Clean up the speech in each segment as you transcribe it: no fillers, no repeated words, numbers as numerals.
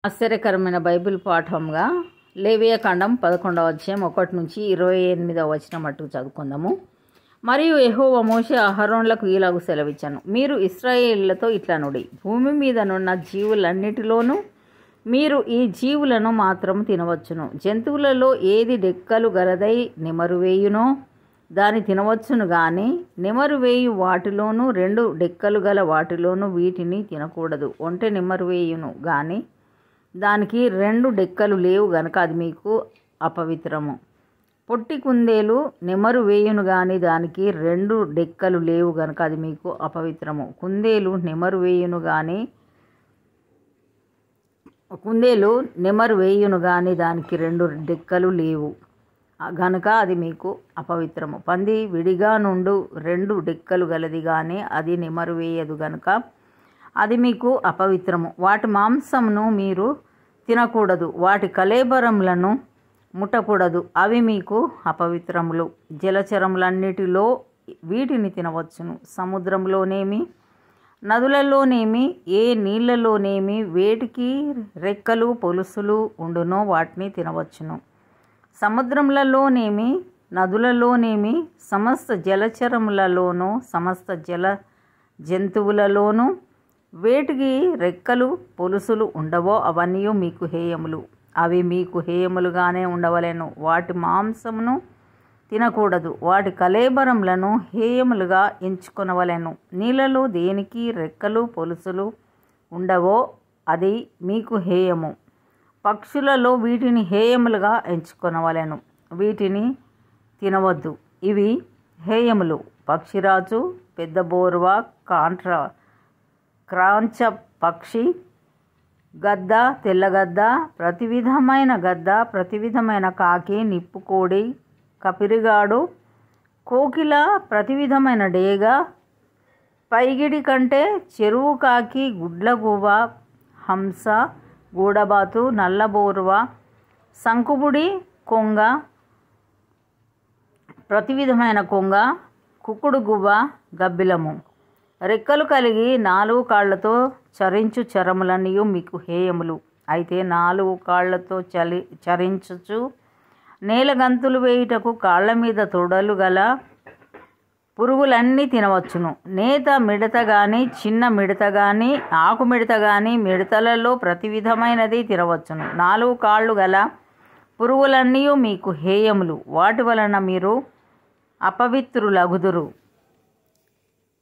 ఆశ్చర్యకరమైన బైబిల్ పాఠంగా లేవియాకాండం 11వ అధ్యాయం 1 నుంచి 28వ వచనం మట్టుకు చదువుకుందాము. మరియు యెహోవా మోషే అహరోనులకు ఈలాగు సెలవిచ్చాను, మీరు ఇశ్రాయేలీయులతో ఇట్లనుడి, భూమి మీదనున్న జీవులన్నిటిలోనూ మీరు ఈ జీవులను మాత్రం తినవచ్చును. జంతువులలో ఏది డెక్కలు గలదై నెమరువేయునో దాన్ని తినవచ్చును గాని నెమరువేయు వాటిలోనూ 2 డెక్కలు గల వాటిలోనూ వీటిని తినకూడదు. ఒంటె నెమరువేయును గాని దానికి 2 డెక్కలు లేవు గనుక అది మీకు అపవిత్రము. పొట్టి కుందేలు నెమరు వేయును గాని దానికి 2 డెక్కలు లేవు గనుక అది మీకు అపవిత్రము. కుందేలు నెమరు వేయును గాని దానికి 2 డెక్కలు లేవు గనుక అది మీకు అపవిత్రము. పంది విడిగా నుండు 2 డెక్కలు గలది గాని అది నెమరు వేయదు గనుక అది మీకు అపవిత్రము. వాటి మాంసమును మీరు తినకూడదు, వాటి కళేబరములను ముట్టకూడదు, అవి మీకు అపవిత్రములు. జలచరములన్నిటిలో వీటిని తినవచ్చును. సముద్రంలోనేమి నదులలోనేమి ఏ నీళ్లలోనేమి వేటికి రెక్కలు పొలుసులు ఉండునో వాటిని తినవచ్చును. సముద్రములలోనేమి నదులలోనేమి సమస్త జలచరములలోనూ సమస్త జల జంతువులలోనూ వేటికి రెక్కలు పొలుసులు ఉండవో అవన్నీ మీకు హేయములు, అవి మీకు హేయములుగానే ఉండవలెను. వాటి మాంసమును తినకూడదు, వాటి కళేబరములను హేయములుగా ఎంచుకొనవలెను. నీళ్ళలో దేనికి రెక్కలు పొలుసులు ఉండవో అది మీకు హేయము. పక్షులలో వీటిని హేయములుగా ఎంచుకొనవలెను, వీటిని తినవద్దు, ఇవి హేయములు. పక్షిరాజు, పెద్ద బోర్వ, క్రాంచ పక్షి, గద్ద, తెల్లగద్ద, ప్రతి విధమైన గద్ద, ప్రతి విధమైన కాకి, నిప్పుకోడి, కపిరిగాడు, కోకిల, ప్రతి విధమైన డేగ, పైగిడి కంటే, చెరువు కాకి, గుడ్లగూబ, హంస, గూడబాతు, నల్లబోర్వ, శంకుబుడి, కొంగ, ప్రతి విధమైన కొంగ, కుక్కుడుగువ్వ, గబ్బిలము. రెక్కలు కలిగి 4 కాళ్లతో చరించు చరములన్నీ మీకు హేయములు. అయితే 4 కాళ్లతో చరించుచు నేల గంతులు వేయుటకు కాళ్ల మీద తొడలు గల పురుగులన్నీ తినవచ్చును. నేత మిడత గాని చిన్న మిడత గాని ఆకు మిడత గాని మిడతలలో ప్రతి విధమైనది తినవచ్చును. 4 కాళ్ళు గల పురుగులన్నీ మీకు హేయములు, వాటి వలన మీరు అపవిత్రులగుదురు.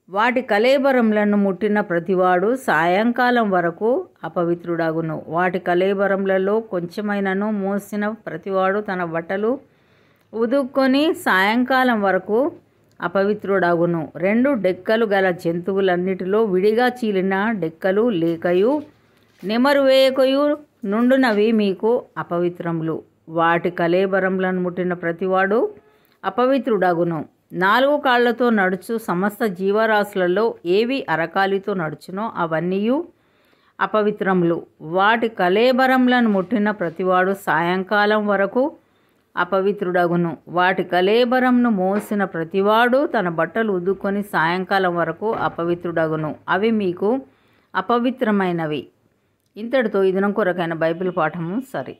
వాటి కళేబరములను ముట్టిన ప్రతివాడు సాయంకాలం వరకు అపవిత్రుడగును. వాటి కళేబరములలో కొంచెమైనను మోసిన ప్రతివాడు తన బట్టలు ఉదుక్కొని సాయంకాలం వరకు అపవిత్రుడగును. 2 డెక్కలు గల జంతువులన్నిటిలో విడిగా చీలిన డెక్కలు లేకయు నెమరు వేయకయు నుండునవి మీకు అపవిత్రములు. వాటి కళేబరములను ముట్టిన ప్రతివాడు అపవిత్రుడగును. 4 కాళ్లతో నడుచు సమస్త జీవరాశులలో ఏవి అరకాలితో నడుచునో అవన్నీ అపవిత్రములు. వాటి కళేబరములను ముట్టిన ప్రతివాడు సాయంకాలం వరకు అపవిత్రుడగును. వాటి కళేబరంను మోసిన ప్రతివాడు తన బట్టలు ఉదుకొని సాయంకాలం వరకు అపవిత్రుడగును, అవి మీకు అపవిత్రమైనవి. ఇంతటితో ఈ దినం కొరకైన బైబిల్ పాఠము సరి.